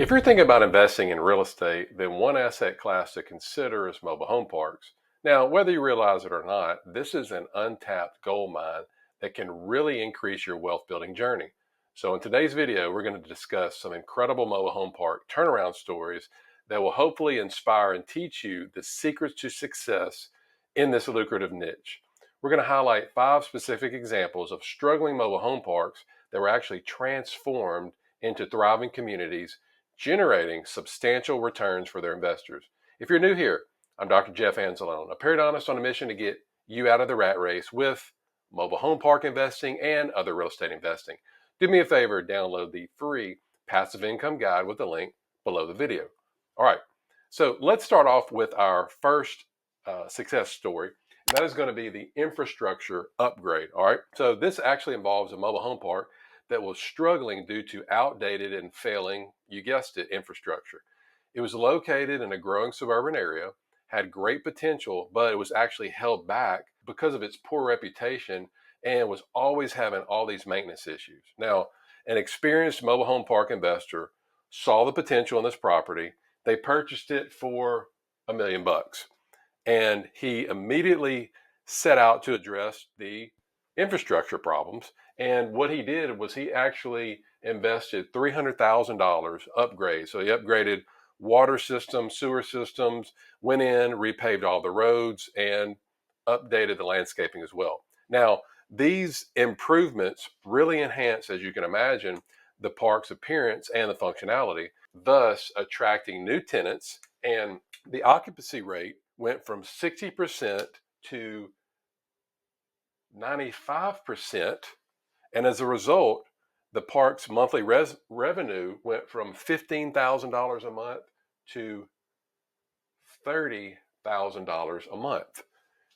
If you're thinking about investing in real estate, then one asset class to consider is mobile home parks. Now, whether you realize it or not, this is an untapped gold mine that can really increase your wealth building journey. So in today's video, we're going to discuss some incredible mobile home park turnaround stories that will hopefully inspire and teach you the secrets to success in this lucrative niche. We're going to highlight 5 specific examples of struggling mobile home parks that were actually transformed into thriving communities, generating substantial returns for their investors. If you're new here, I'm Dr. Jeff Anzalone, a periodontalist on a mission to get you out of the rat race with mobile home park investing and other real estate investing. Do me a favor, download the free passive income guide with the link below the video. All right, so let's start off with our first success story. And that is going to be the infrastructure upgrade. All right, so this actually involves a mobile home park that was struggling due to outdated and failing, you guessed it, infrastructure. It was located in a growing suburban area, had great potential, but it was actually held back because of its poor reputation and was always having all these maintenance issues. Now, an experienced mobile home park investor saw the potential in this property. They purchased it for $1 million, and he immediately set out to address the infrastructure problems. And what he did was he actually invested $300,000 upgrade. So he upgraded water systems, sewer systems, went in, repaved all the roads, and updated the landscaping as well. Now, these improvements really enhance, as you can imagine, the park's appearance and the functionality, thus attracting new tenants. And the occupancy rate went from 60% to 95%. And as a result, the park's monthly revenue went from $15,000 a month to $30,000 a month.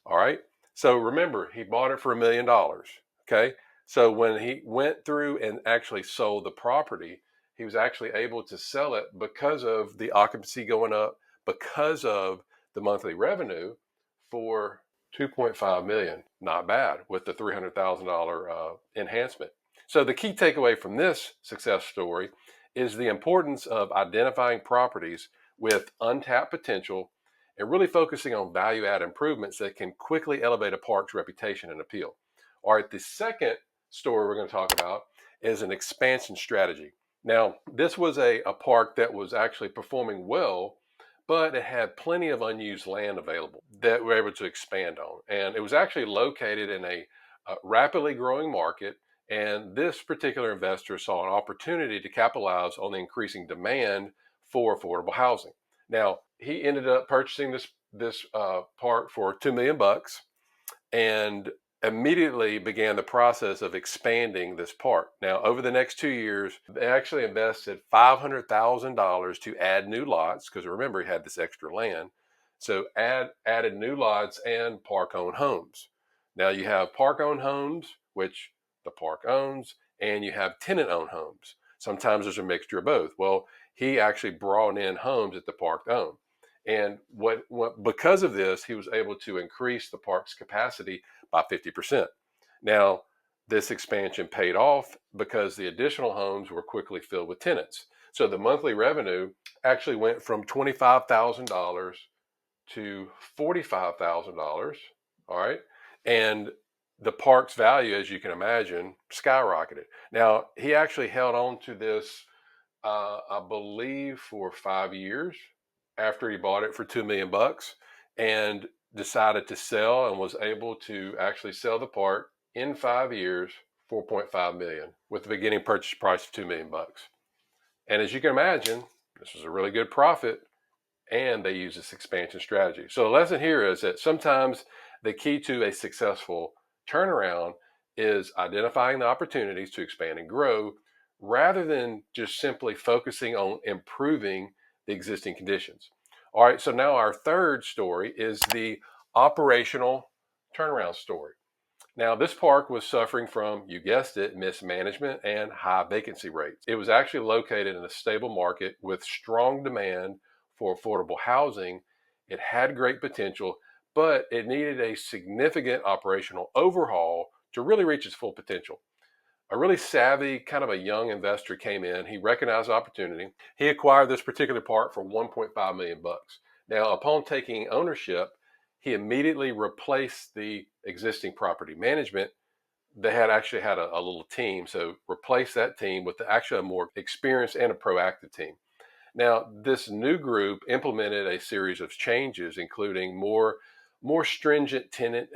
All right. So remember, he bought it for $1 million. Okay. So when he went through and actually sold the property, he was actually able to sell it because of the occupancy going up, because of the monthly revenue, for $2.5 million. Not bad with the $300,000 enhancement. So the key takeaway from this success story is the importance of identifying properties with untapped potential and really focusing on value-add improvements that can quickly elevate a park's reputation and appeal. All right, the second story we're going to talk about is an expansion strategy. Now, this was a park that was actually performing well, but it had plenty of unused land available that we're able to expand on. And it was actually located in a rapidly growing market. And this particular investor saw an opportunity to capitalize on the increasing demand for affordable housing. Now, he ended up purchasing this park for $2 million and immediately began the process of expanding this park. Now, over the next 2 years, they actually invested $500,000 to add new lots, because remember, he had this extra land. So added new lots and park-owned homes. Now you have park-owned homes, which the park owns, and you have tenant-owned homes. Sometimes there's a mixture of both. Well, he actually brought in homes that the park owned. And because of this, he was able to increase the park's capacity by 50%. Now, this expansion paid off because the additional homes were quickly filled with tenants. So the monthly revenue actually went from $25,000 to $45,000. All right. And the park's value, as you can imagine, skyrocketed. Now, he actually held on to this, I believe, for 5 years after he bought it for $2 million, and decided to sell, and was able to actually sell the park in 5 years, $4.5 million, with the beginning purchase price of $2 million. And as you can imagine, this was a really good profit, and they use this expansion strategy. So the lesson here is that sometimes the key to a successful turnaround is identifying the opportunities to expand and grow, rather than just simply focusing on improving the existing conditions. All right, so now our third story is the operational turnaround story. Now, this park was suffering from, you guessed it, mismanagement and high vacancy rates. It was actually located in a stable market with strong demand for affordable housing. It had great potential, but it needed a significant operational overhaul to really reach its full potential. A really savvy, kind of a young investor came in. He recognized the opportunity. He acquired this particular park for 1.5 million bucks. Now, upon taking ownership, he immediately replaced the existing property management. They had actually had a little team, so replace that team with actually a more experienced and a proactive team. Now, this new group implemented a series of changes, including more stringent tenant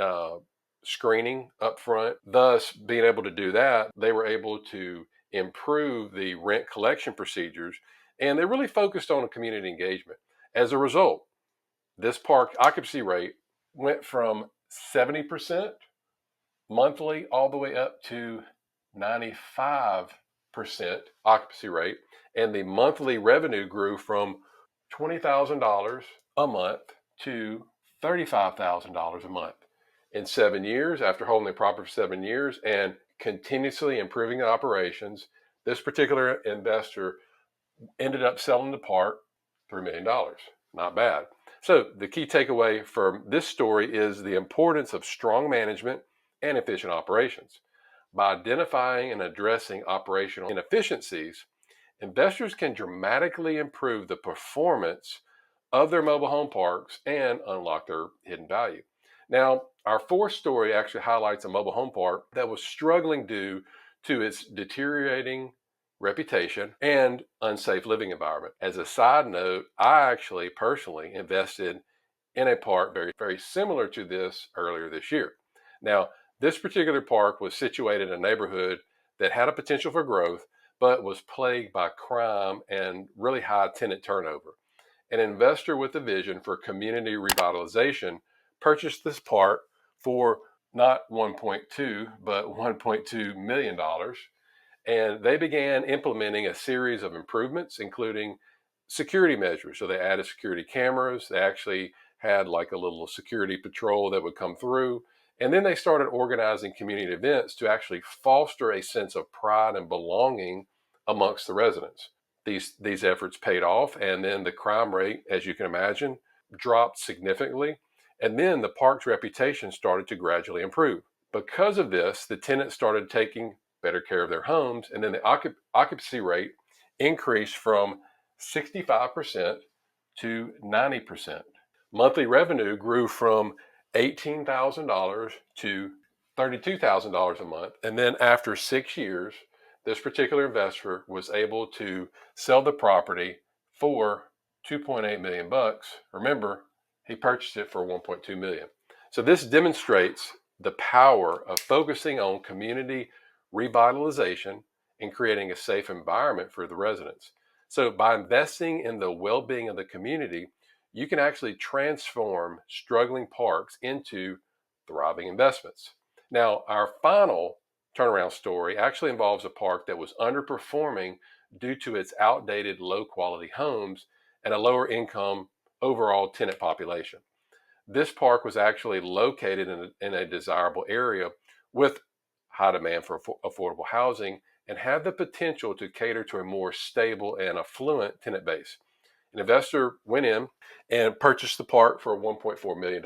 screening up front. Thus, being able to do that, they were able to improve the rent collection procedures, and they really focused on community engagement. As a result, this park occupancy rate went from 70% monthly all the way up to 95% occupancy rate. And the monthly revenue grew from $20,000 a month to $35,000 a month. In 7 years, after holding the property for 7 years and continuously improving the operations, this particular investor ended up selling the park $3 million. Not bad. So the key takeaway from this story is the importance of strong management and efficient operations. By identifying and addressing operational inefficiencies, investors can dramatically improve the performance of their mobile home parks and unlock their hidden value. Now, our fourth story actually highlights a mobile home park that was struggling due to its deteriorating reputation and unsafe living environment. As a side note, I actually personally invested in a park very similar to this earlier this year. Now, this particular park was situated in a neighborhood that had a potential for growth, but was plagued by crime and really high tenant turnover. An investor with a vision for community revitalization purchased this park for not 1.2, but $1.2 million. And they began implementing a series of improvements, including security measures. So they added security cameras. They actually had like a little security patrol that would come through. And then they started organizing community events to actually foster a sense of pride and belonging amongst the residents. These efforts paid off, and then the crime rate, as you can imagine, dropped significantly. And then the park's reputation started to gradually improve. Because of this, the tenants started taking better care of their homes, and then the occupancy rate increased from 65% to 90%. Monthly revenue grew from $18,000 to $32,000 a month. And then after 6 years, this particular investor was able to sell the property for 2.8 million bucks. Remember, he purchased it for 1.2 million. So this demonstrates the power of focusing on community revitalization and creating a safe environment for the residents. So by investing in the well-being of the community, you can actually transform struggling parks into thriving investments. Now, our final turnaround story actually involves a park that was underperforming due to its outdated, low quality homes and a lower income overall tenant population. This park was actually located in a desirable area with high demand for affordable housing and had the potential to cater to a more stable and affluent tenant base. An investor went in and purchased the park for $1.4 million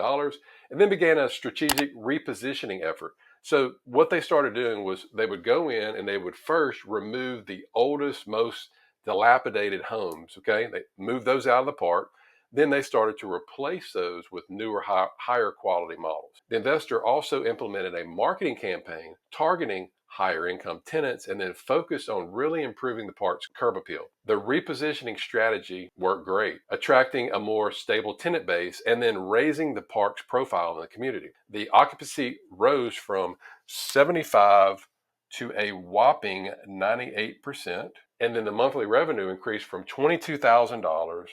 and then began a strategic repositioning effort. So what they started doing was they would go in and they would first remove the oldest, most dilapidated homes. Okay, they moved those out of the park. Then they started to replace those with newer, higher quality models. The investor also implemented a marketing campaign targeting higher income tenants and then focused on really improving the park's curb appeal. The repositioning strategy worked great, attracting a more stable tenant base and then raising the park's profile in the community. The occupancy rose from 75 to a whopping 98%, and then the monthly revenue increased from $22,000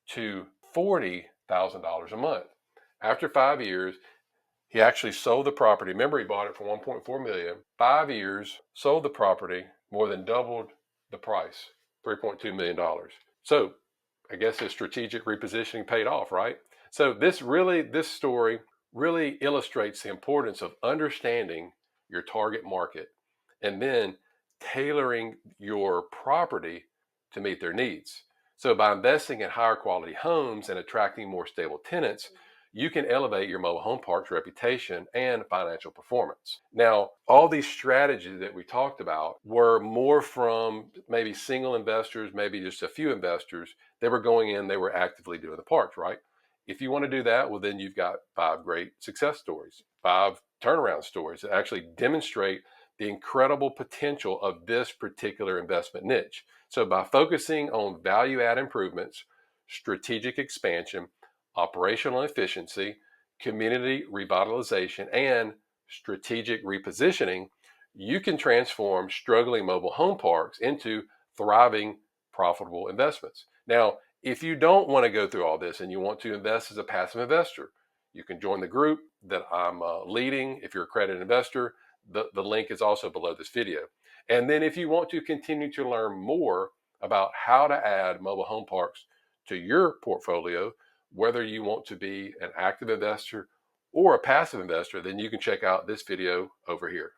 to $40,000 a month. After 5 years, he actually sold the property. Remember, he bought it for 1.4 million. 5 years, sold the property, more than doubled the price, $3.2 million. So I guess his strategic repositioning paid off, right? So this story really illustrates the importance of understanding your target market and then tailoring your property to meet their needs. So by investing in higher quality homes and attracting more stable tenants, you can elevate your mobile home park's reputation and financial performance. Now, all these strategies that we talked about were more from maybe single investors, maybe just a few investors. They were going in, they were actively doing the parks, right? If you want to do that, well, then you've got 5 great success stories, 5 turnaround stories that actually demonstrate the incredible potential of this particular investment niche. So, by focusing on value add improvements, strategic expansion, operational efficiency, community revitalization, and strategic repositioning, you can transform struggling mobile home parks into thriving, profitable investments. Now, if you don't want to go through all this and you want to invest as a passive investor, you can join the group that I'm leading. If you're a accredited investor, the link is also below this video. And then if you want to continue to learn more about how to add mobile home parks to your portfolio, whether you want to be an active investor or a passive investor, then you can check out this video over here.